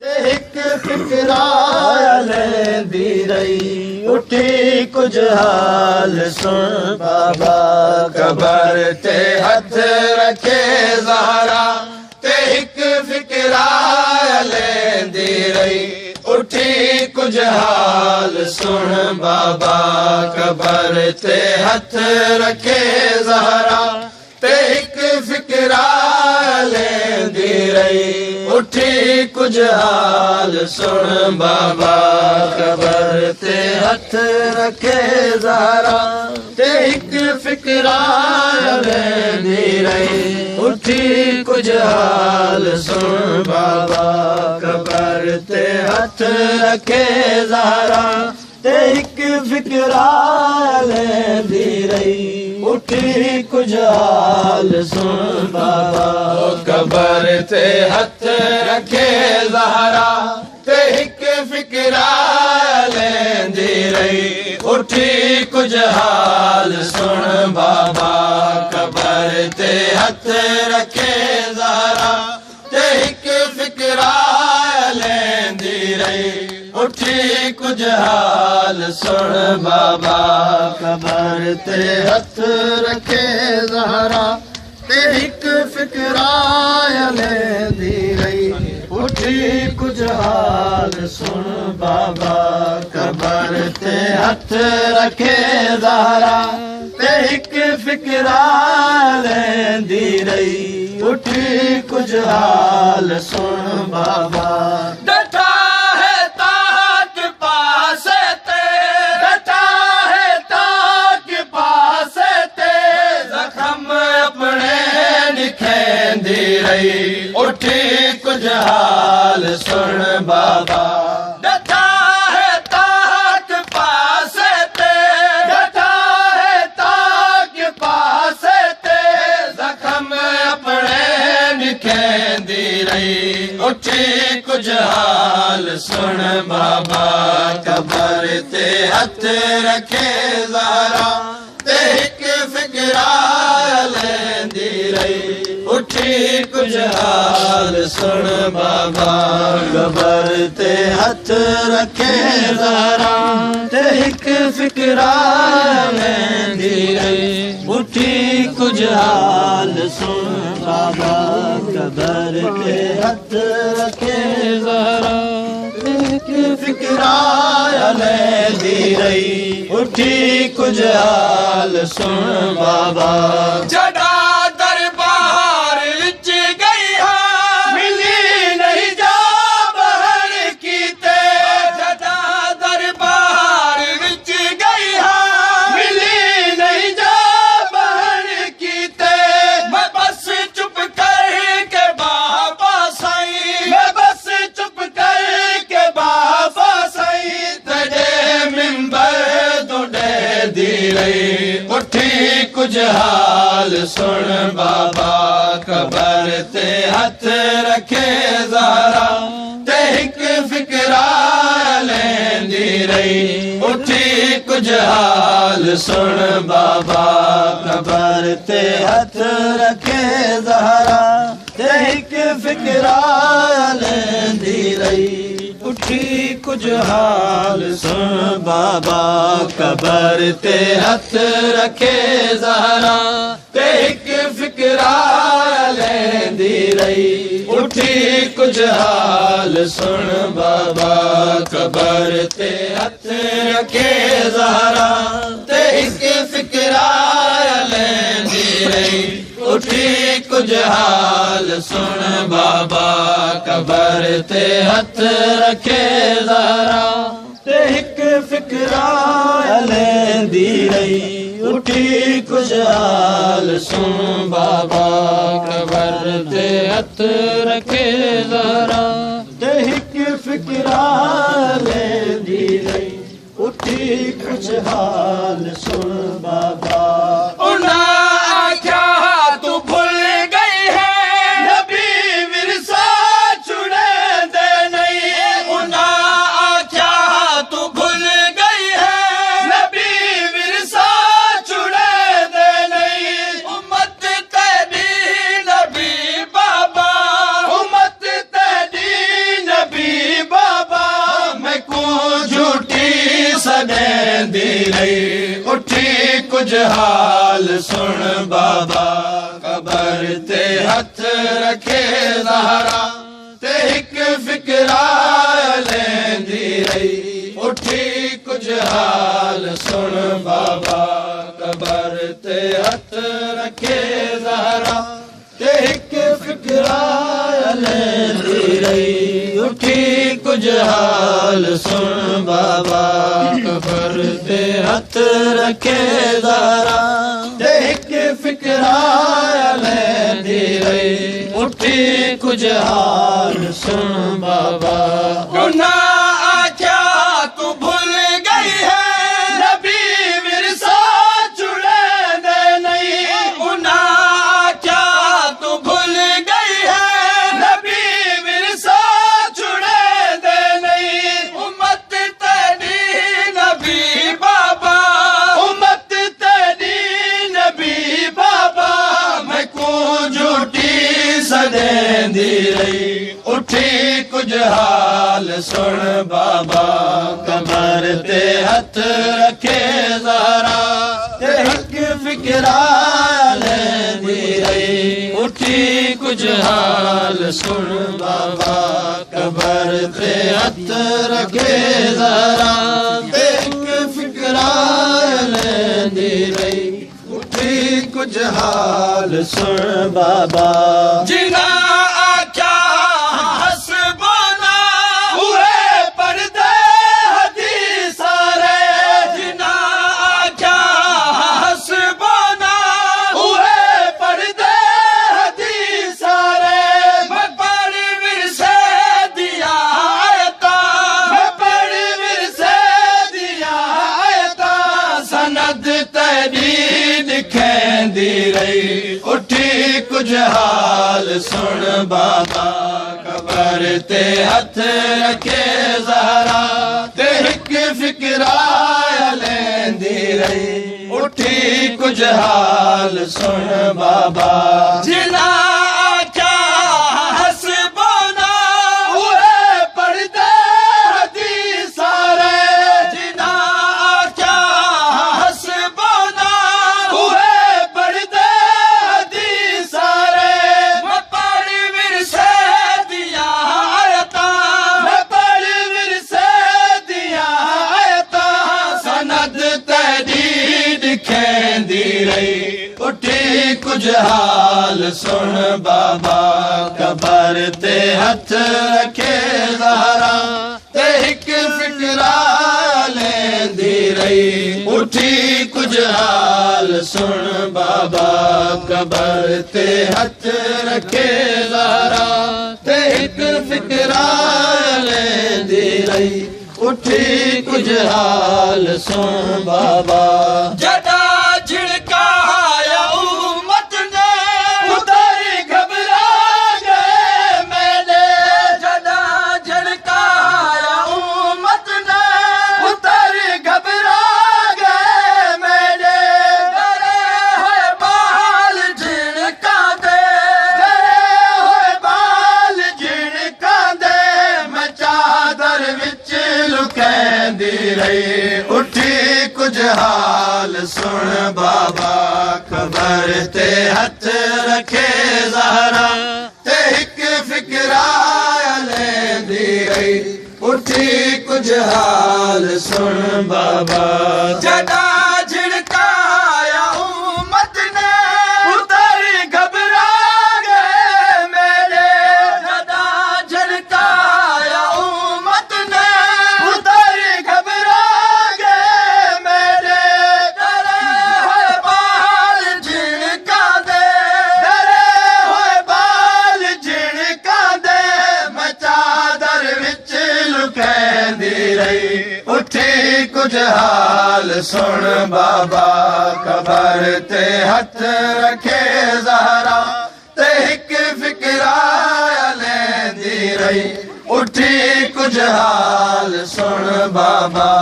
एक फिक्रा लेंदी रही उठी कुछ हाल सुन बाबा कबर ते हथ रखे ज़हरा ते एक फिक्रा लेंदी रही उठी कुछ हाल सुन बाबा कबर ते हथ रखे ज़हरा ते एक फिक्रा लेंदी रही उठी कुछ हाल सुन बाबा कबर ते हथ रखे ज़हरा ते एक फिक्रा लेंदी रही उठी कुछ हाल सुन बाबा कबर ते हथ रखे ज़हरा ते एक फिक्रा लेंदी रही उठी कुछ हाल सुन बाबा कबर ते हथ रखे ज़हरा ते एक फिक्रा लेंदी रही उठी कुछ हाल सुन बाबा कबर ते हथ रखे ज़हरा ते एक फिक्रा लेंदी रही उठी कुछ हाल सुन बाबा कबर ते हथ रखे ज़हरा ते एक फिक्रा लेंदी रही उठी कुछ हाल सुन बाबा कबर ते हथ रखे ज़हरा ते एक फिक्रा लेंदी रही उठी कुछ हाल सुन बाबा उठी कुछ हाल सुन बाबा डटा है ताक पास ते डटा है ताक पास ते जख्म अपने निखेंदी रही उठी कुछ हाल सुन बाबा कबर ते हथ रखे ज़हरा ते एक फिक्रा लेंदी रही उठी कुछ हाल सुन बाबा कबर ते हथ रखे ज़हरा ते एक फिक्रा लेंदी रही उठी कुछ हाल सुन बाबा कबर ते हथ रखे ज़हरा ते एक फिक्रा लेंदी रही उठी कुछ हाल सुन बाबा जड़ा उठी कुछ हाल सुन बाबा कबर ते हथ रखे ज़हरा ते एक फिक्रा लेंदी रही उठी कुछ हाल सुन बाबा कबर ते हथ रखे ज़हरा ते एक फिक्रा लेंदी रही उठी कुछ हाल सुन बाबा कबर ते हथ रखे ज़हरा ते एक फिक्रा लेंदी रही उठी कुछ हाल सुन बाबा कबर ते हथ रखे ज़हरा ते एक फिक्रा लेंदी रही उठी कुछ हाल सुन बाबा कबर ते हथ रखे ज़हरा ते एक फिक्रा लेंदी रही उठी कुछ हाल सुन बाबा कबर ते हथ रखे ज़हरा ते एक फिक्रा लेंदी रही उठी कुछ हाल सुन बाबा नबी लेंदी रही उठी कुछ हाल सुन बाबा कबर ते हथ रखे ज़हरा ते हिक फिक्रा लेंदी रही उठी कुछ हाल सुन बाबा कबर ते हथ रखे ज़हरा ते हिक फिक्रा लेंदी रही उठी कुछ हाल सुन बाबा कबर ते हथ रखे ज़हरा ते हिक फिक्रा लेंदी रही उठी कुछ हाल सुन बाबा गुनाह आख्या तू भूल गई है नबी विरसा छुड़े दे नहीं गुनाह आख्या तू भूल गई है नबी विरसा छुड़े दे नहीं उम्मत तेरी नबी बाबा उम्मत तेरी नबी बाबा मैं को झूठी सदेंदी रही उठी कुछ हाल सुन बाबा कबर ते हथ रखे ज़हरा ते हिक फिक्रा लेंदी रही उठी कुछ हाल सुन बाबा कबर ते हथ रखे ज़हरा ते हिक फिक्रा लेंदी रही उठी कुछ हाल सुन बाबा जिना आख्या हसबाना हुए पर्दे हदीस सारे जिना आख्या हसबाना हुए पर्दे हदीस सारे मैं पढ़ विरसे दिया आयता मैं पढ़ विरसे दिया आयता सनद तेरी दिखेंदी रही उठी कुछ हाल सुन बाबा कबर ते हथ रखे ज़हरा ते हिक फिक्रा लेंदी रही उठी कुछ हाल सुन बाबा जिना आख्या हसबाना हुए पर्दे हदीस सारे जिना आख्या हसबाना हुए पर्दे हदीस सारे मैं पढ़ विरसे दिया आयता मैं पढ़ विरसे दिया आयता सनद तेरी दिखेंदी रही उठी कुछ हाल सुन बाबा कबर ते हथ रखे ज़हरा ते हिक फिक्रा लेंदी रही उठी कुछ हाल सुन बाबा कबर ते हथ रखे ज़हरा ते हिक फिक्रा लेंदी रही उठी कुछ हाल सुन बाबा जदा झिड़काया उम्मत ने उधर घबरा गए मैंने जदा झिड़काया उम्मत ने उधर घबरा गए मैंने डरे हुए बाल झिड़का दे डरे हुए बाल झिड़का दे मैं चादर विच लुकैंदी रही उठी कुछ हाल सुन बाबा कबर ते हथ रखे ज़हरा ते हिक फिक्रा लेंदी रही उठी कुछ हाल सुन बाबा जदा झिड़काया उम्मत ने उधर घबरा गए मेरे जदा झिड़काया उम्मत ने उधर घबरा गए मेरे डरे हुए बाल झिड़का दे डरे हुए बाल झिड़का दे मैं चादर विच लुकैंदी रही उठी कुछ हाल सुन बाबा कबर ते हथ रखे ज़हरा ते हिक फिक्रा लेंदी रही उठी कुछ हाल सुन बाबा।